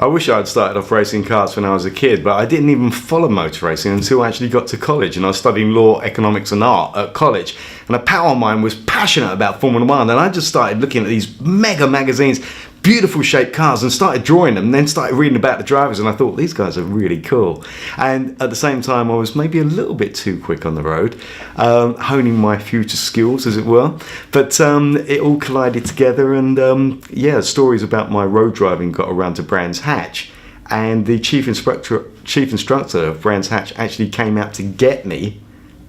I wish I'd started off racing cars when I was a kid, but I didn't even follow motor racing until I actually got to college, and I was studying law, economics and art at college. And a pal of mine was passionate about Formula One, and I just started looking at these mega magazines, beautiful shaped cars, and started drawing them, and then started reading about the drivers, and I thought, these guys are really cool. And at the same time, I was maybe a little bit too quick on the road, honing my future skills, as it were. But it all collided together, and stories about my road driving got around to Brands Hatch, and the chief instructor of Brands Hatch actually came out to get me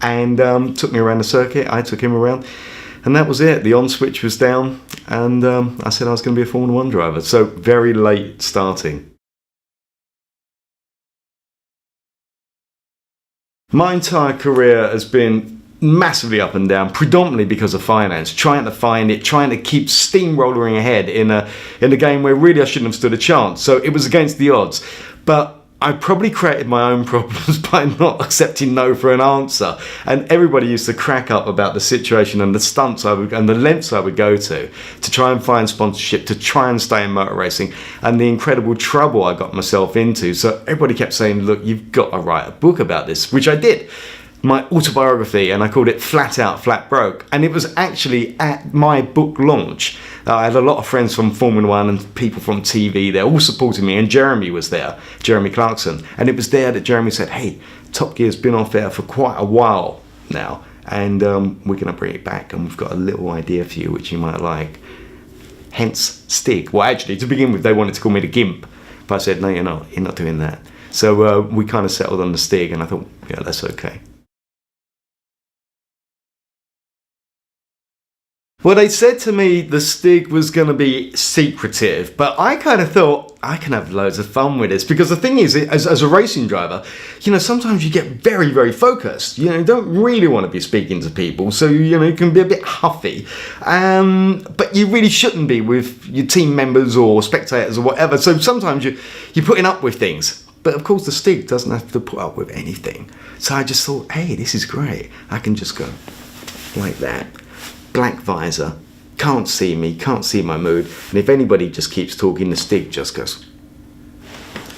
and took me around the circuit. I took him around, and that was it. The on switch was down, and I said I was going to be a Formula One driver. So very late starting. My entire career has been massively up and down, predominantly because of finance, trying to find it, trying to keep steamrolling ahead in a game where really I shouldn't have stood a chance. So it was against the odds. But I probably created my own problems by not accepting no for an answer. And everybody used to crack up about the situation and the stunts and the lengths I would go to try and find sponsorship, to try and stay in motor racing, and the incredible trouble I got myself into. So everybody kept saying, look, you've got to write a book about this, which I did. My autobiography, and I called it Flat Out, Flat Broke. And it was actually at my book launch. I had a lot of friends from Formula One and people from TV. They're all supporting me, and Jeremy was there, Jeremy Clarkson. And it was there that Jeremy said, hey, Top Gear's been off air for quite a while now, and we're going to bring it back, and we've got a little idea for you which you might like. Hence Stig. Well, actually, to begin with, they wanted to call me the Gimp, but I said, no, you're not doing that. So we kind of settled on the Stig, and I thought, yeah, that's okay. Well, they said to me the Stig was going to be secretive, but I kind of thought I can have loads of fun with this, because the thing is, as a racing driver, sometimes you get very, very focused. You don't really want to be speaking to people, so you can be a bit huffy, but you really shouldn't be with your team members or spectators or whatever. So sometimes you're putting up with things. But of course, the Stig doesn't have to put up with anything. So I just thought, hey, this is great. I can just go like that. Black visor, can't see me, can't see my mood, and if anybody just keeps talking, the Stig just goes.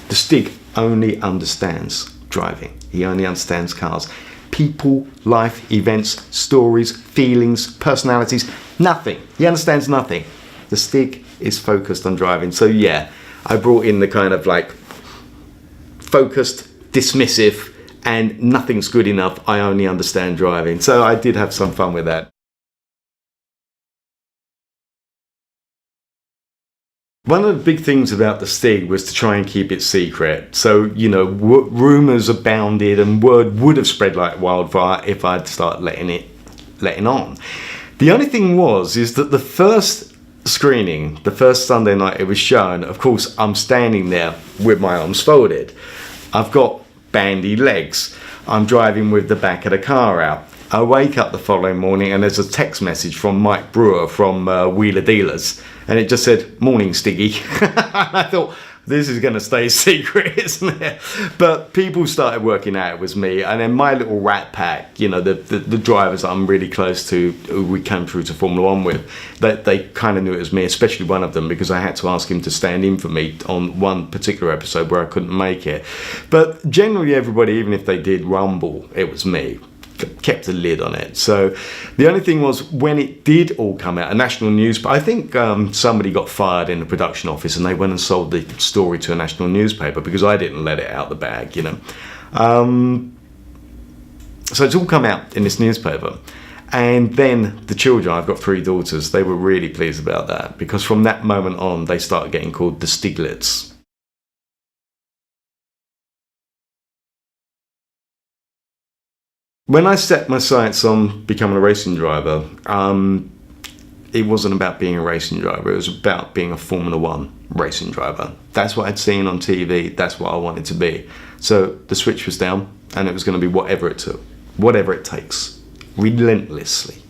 The Stig only understands driving. He only understands cars. People, life, events, stories, feelings, personalities, nothing. He understands nothing. The Stig is focused on driving. So yeah, I brought in the kind of like focused, dismissive, and nothing's good enough, I only understand driving. So I did have some fun with that. One of the big things about the Stig was to try and keep it secret. So, rumours abounded, and word would have spread like wildfire if I'd start letting on. The only thing is that the first screening, the first Sunday night it was shown, of course, I'm standing there with my arms folded. I've got bandy legs. I'm driving with the back of the car out. I wake up the following morning and there's a text message from Mike Brewer from Wheeler Dealers, and it just said, "Morning, Stiggy." I thought, this is going to stay secret, isn't it? But people started working out it was me, and then my little rat pack, the drivers I'm really close to, who we came through to Formula One with, they kind of knew it was me, especially one of them, because I had to ask him to stand in for me on one particular episode where I couldn't make it. But generally everybody, even if they did rumble, it was me. Kept a lid on it. So the only thing was, when it did all come out, a national newspaper, I think somebody got fired in the production office, and they went and sold the story to a national newspaper because I didn't let it out the bag, So it's all come out in this newspaper. And then the children, I've got 3 daughters, they were really pleased about that, because from that moment on they started getting called the Stiglets. When I set my sights on becoming a racing driver, it wasn't about being a racing driver, it was about being a Formula One racing driver. That's what I'd seen on TV, that's what I wanted to be. So the switch was down, and it was going to be whatever it took, whatever it takes, relentlessly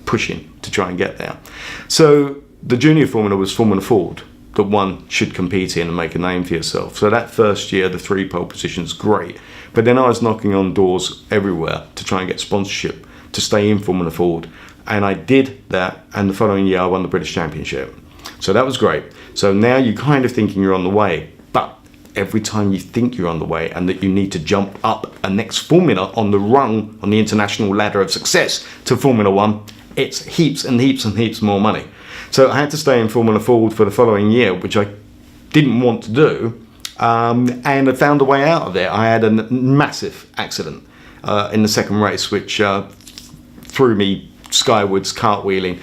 pushing to try and get there. So the junior formula was Formula Ford, that one should compete in and make a name for yourself. So that first year, the 3 pole positions, great. But then I was knocking on doors everywhere to try and get sponsorship to stay in Formula Ford. And I did that, and the following year I won the British Championship. So that was great. So now you're kind of thinking you're on the way, but every time you think you're on the way and that you need to jump up a next formula on the rung on the international ladder of success to Formula One, it's heaps and heaps and heaps more money. So I had to stay in Formula Ford for the following year, which I didn't want to do, and I found a way out of it. I had a massive accident in the second race, which threw me skywards, cartwheeling,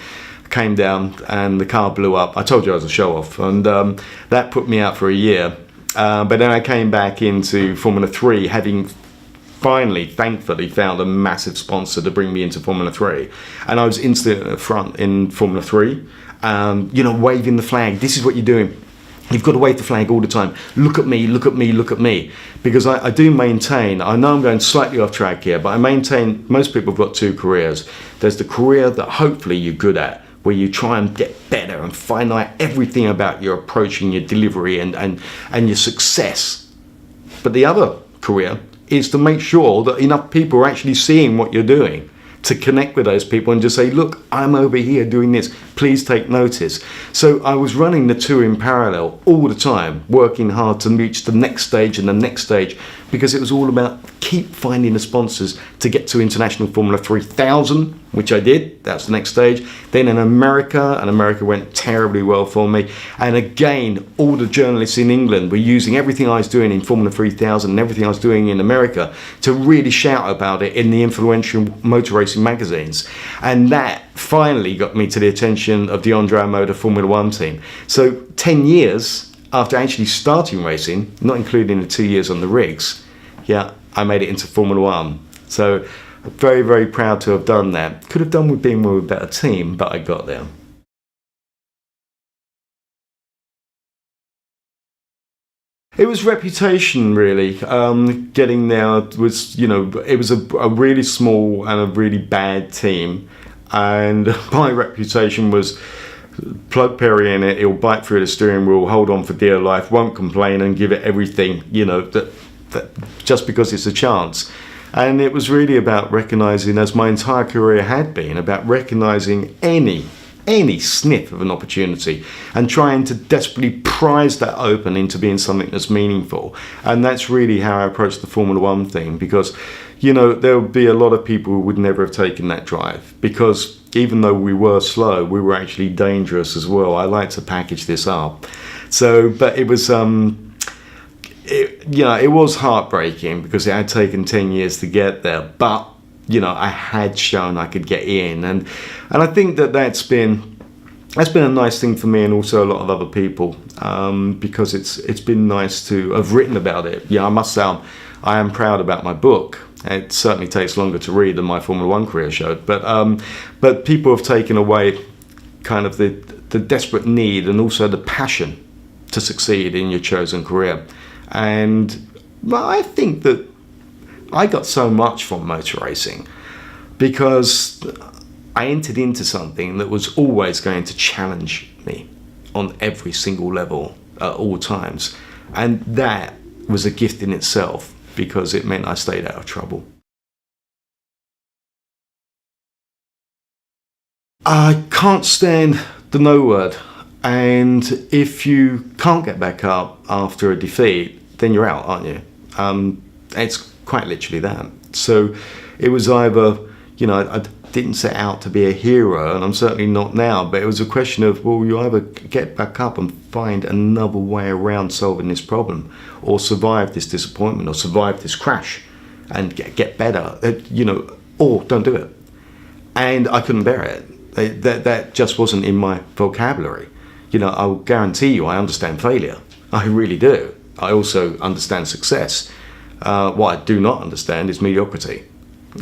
came down, and the car blew up. I told you I was a show-off, and that put me out for a year. But then I came back into Formula 3, having finally, thankfully, found a massive sponsor to bring me into Formula 3. And I was instantly at the front in Formula 3, waving the flag. This is what you're doing. You've got to wave the flag all the time. Look at me, look at me, look at me. Because I do maintain, I know I'm going slightly off track here, but I maintain most people have got two careers. There's the career that hopefully you're good at, where you try and get better and find out everything about your approach and your delivery and your success. But the other career is to make sure that enough people are actually seeing what you're doing, to connect with those people and just say, look, I'm over here doing this, please take notice. So I was running the two in parallel all the time, working hard to reach the next stage and the next stage, because it was all about keep finding the sponsors to get to International Formula 3000, which I did. That's the next stage. Then in America, and America went terribly well for me. And again, all the journalists in England were using everything I was doing in Formula 3000 and everything I was doing in America to really shout about it in the influential motor racing magazines. And that finally got me to the attention of the Andrea Moda Formula One team. So 10 years after actually starting racing, not including the 2 years on the rigs, I made it into Formula One. So very, very proud to have done that. Could have done with being with a better team, but I got there. It was reputation, really. Getting there was, it was a really small and a really bad team. And my reputation was, plug Perry in it, he'll bite through the steering wheel, hold on for dear life, won't complain and give it everything, that just because it's a chance. And it was really about recognizing, as my entire career had been, about recognizing any sniff of an opportunity and trying to desperately prize that open into being something that's meaningful. And that's really how I approached the Formula One thing, because there would be a lot of people who would never have taken that drive, because even though we were slow, we were actually dangerous as well. I like to package this up. So, but it was it was heartbreaking because it had taken 10 years to get there, but I had shown I could get in, and I think that's been a nice thing for me, and also a lot of other people, because it's been nice to have written about it. I must say I am proud about my book. It certainly takes longer to read than my Formula One career showed, but people have taken away kind of the desperate need and also the passion to succeed in your chosen career. And I think that I got so much from motor racing because I entered into something that was always going to challenge me on every single level at all times. And that was a gift in itself, because it meant I stayed out of trouble. I can't stand the no word. And if you can't get back up after a defeat, then you're out, aren't you? It's quite literally that. So it was either, I didn't set out to be a hero, and I'm certainly not now, but it was a question of, well, you either get back up and find another way around solving this problem, or survive this disappointment, or survive this crash and get better, or don't do it. And I couldn't bear it. That just wasn't in my vocabulary. I'll guarantee you I understand failure. I really do. I also understand success. What I do not understand is mediocrity.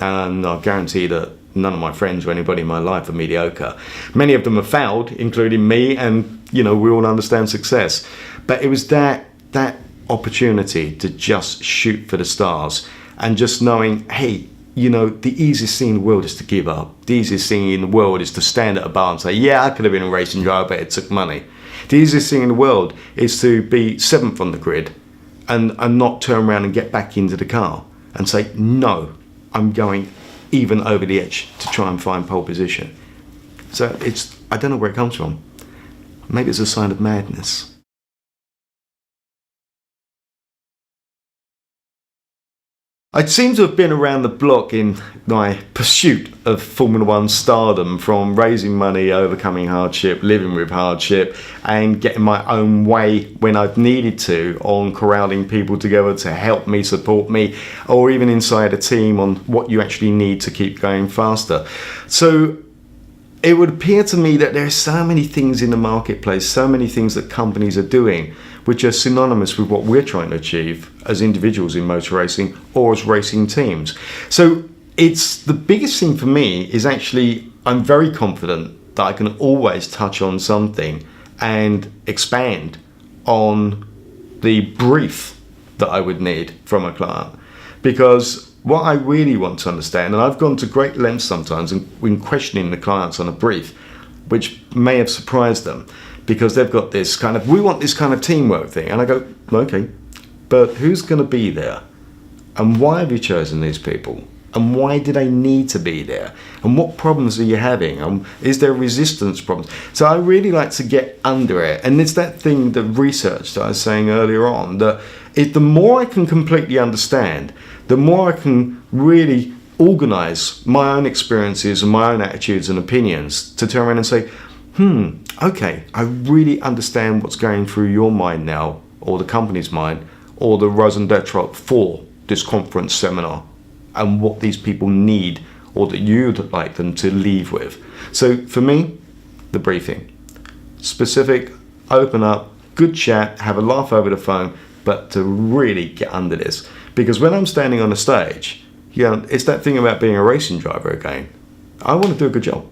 And I'll guarantee that none of my friends or anybody in my life are mediocre. Many of them have failed, including me, and we all understand success. But it was that opportunity to just shoot for the stars, and just knowing, hey, the easiest thing in the world is to give up. The easiest thing in the world is to stand at a bar and say, yeah, I could have been a racing driver, but it took money. The easiest thing in the world is to be 7th on the grid and not turn around and get back into the car and say, no, I'm going even over the edge to try and find pole position. So I don't know where it comes from. maybe it's a sign of madness. I seem to have been around the block in my pursuit of Formula One stardom, from raising money, overcoming hardship, living with hardship, and getting my own way when I've needed to, on corralling people together to help me, support me, or even inside a team on what you actually need to keep going faster. So it would appear to me that there are so many things in the marketplace, so many things that companies are doing, which are synonymous with what we're trying to achieve as individuals in motor racing or as racing teams. So it's the biggest thing for me is actually, I'm very confident that I can always touch on something and expand on the brief that I would need from a client. Because what I really want to understand, and I've gone to great lengths sometimes in questioning the clients on a brief, which may have surprised them, because they've got this kind of, we want this kind of teamwork thing. And I go, okay, but who's going to be there? And why have you chosen these people? And why do they need to be there? And what problems are you having? Is there resistance problems? So I really like to get under it. And it's that thing, the research that I was saying earlier on, that the more I can completely understand, the more I can really organize my own experiences and my own attitudes and opinions to turn around and say, okay, I really understand what's going through your mind now, or the company's mind, or the raison d'etre for this conference seminar, and what these people need, or that you'd like them to leave with. So for me, the briefing. Specific, open up, good chat, have a laugh over the phone, but to really get under this. Because when I'm standing on a stage, it's that thing about being a racing driver again. I want to do a good job.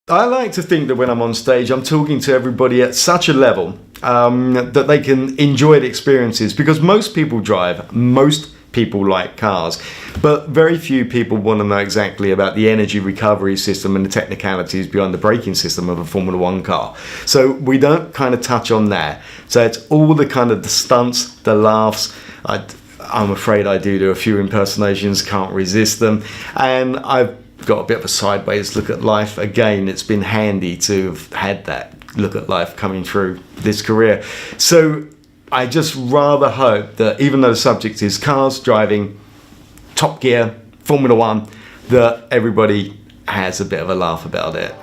I like to think that when I'm on stage, I'm talking to everybody at such a level that they can enjoy the experiences, because most people drive, most people like cars, but very few people want to know exactly about the energy recovery system and the technicalities behind the braking system of a Formula One car. So we don't kind of touch on that. So it's all the kind of the stunts, the laughs. I'm afraid I do a few impersonations, can't resist them, and I've got a bit of a sideways look at life. Again, it's been handy to have had that look at life coming through this career. So I just rather hope that, even though the subject is cars, driving, Top Gear, Formula One, that everybody has a bit of a laugh about it.